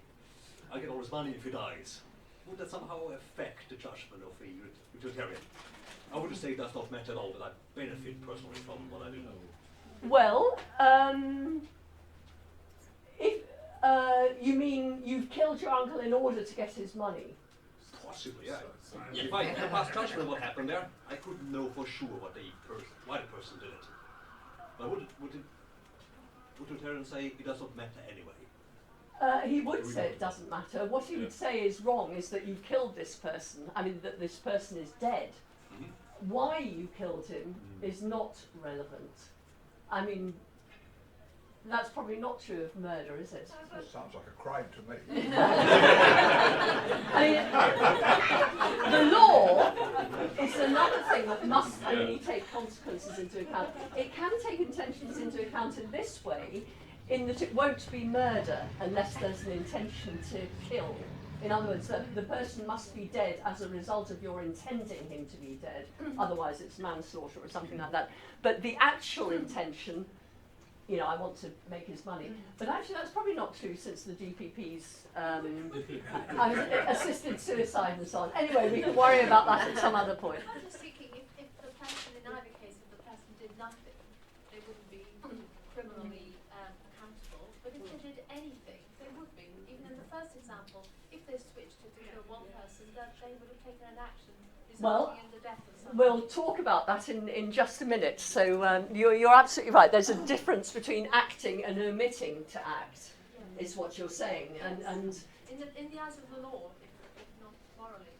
I get all his money if he dies. Would that somehow affect the judgment of the utilitarian? I would say it does not matter at all, but I benefit personally from what I do. Well, if you mean you've killed your uncle in order to get his money? Possibly, yeah. If I had passed judgment on what happened there, I couldn't know for sure why the person did it. But would utilitarian say it does not matter anyway? He would say it doesn't matter. What he would say is wrong is that you've killed this person. I mean, that this person is dead. Mm-hmm. Why you killed him is not relevant. I mean, that's probably not true of murder, is it? That sounds like a crime to me. I mean, the law is another thing that must only take consequences into account. It can take intentions into account in this way, in that it won't be murder unless there's an intention to kill. In other words, the person must be dead as a result of your intending him to be dead. Otherwise it's manslaughter or something like that. But the actual intention, you know, I want to make his money. But actually that's probably not true since the DPP's assisted suicide and so on. Anyway, we can worry about that at some other point. I'm just thinking, if the person, in either case, if the person did nothing, they wouldn't be criminally accountable. But if they did anything, they would be. Even in the first example, if they switched to kill one person, that they would have taken an action resulting in the death of someone. We'll talk about that in just a minute. So you're absolutely right. There's a difference between acting and omitting to act, is what you're saying. And in the eyes of the law, if not morally.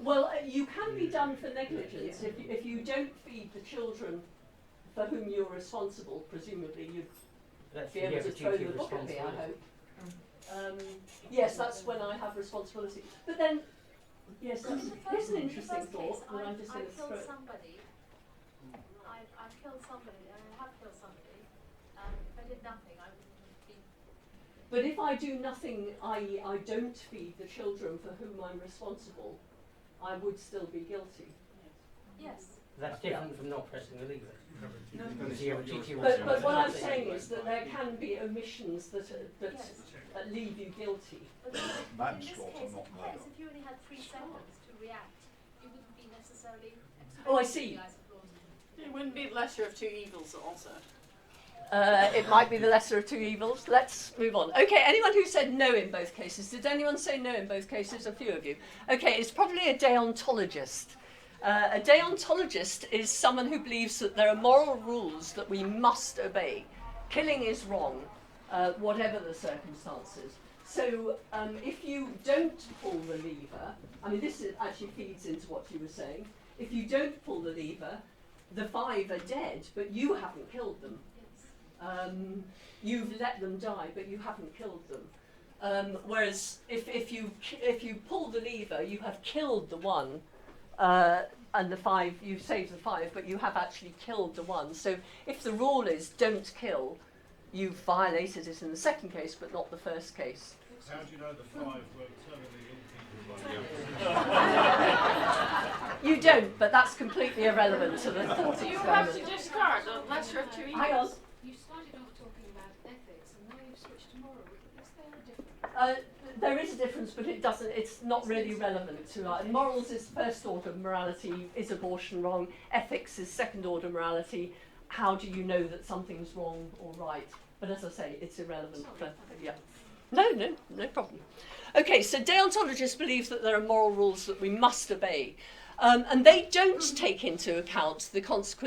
Well, you can be done for negligence. If you don't feed the children for whom you're responsible, presumably you'd be able to throw the book at me, I hope. Yes, that's when I have responsibility. But then, yes, here's an interesting thought. I I'm just going to throw killed it. somebody. I've killed somebody. I have killed somebody. If I did nothing, I wouldn't be. But if I do nothing, i.e. I don't feed the children for whom I'm responsible, I would still be guilty. Yes. That's different from not pressing the lever. But what I'm saying is that there can be omissions that leave you guilty. But in this Manslaughter, case, not murder. if you only had 3 seconds to react, you wouldn't be necessarily. Oh, I see. It wouldn't be the lesser of two evils also. It might be the lesser of two evils. Let's move on. Okay, anyone who said no in both cases? Did anyone say no in both cases? A few of you. Okay, it's probably a deontologist. A deontologist is someone who believes that there are moral rules that we must obey. Killing is wrong, whatever the circumstances. So if you don't pull the lever, I mean this actually feeds into what you were saying, if you don't pull the lever, the 5 are dead, but you haven't killed them. You've let them die, but you haven't killed them. Whereas if you pull the lever, you have killed the 1, and the 5, you've saved the 5, but you have actually killed the 1. So if the rule is don't kill, you've violated it in the second case, but not the first case. How do you know the 5 were terminally ill people? You don't, but that's completely irrelevant to the thought Do you experiment. have to discard the lesser of two evils? Hang on. You started off talking about ethics and now you've switched to moral. Is there a difference? there is a difference, but it doesn't. It's not really relevant to morals. Is first order morality. Is abortion wrong? Ethics is second order morality. How do you know that something's wrong or right? But as I say, it's irrelevant. But, yeah. No problem. Okay, so deontologists believe that there are moral rules that we must obey, and they don't take into account the consequences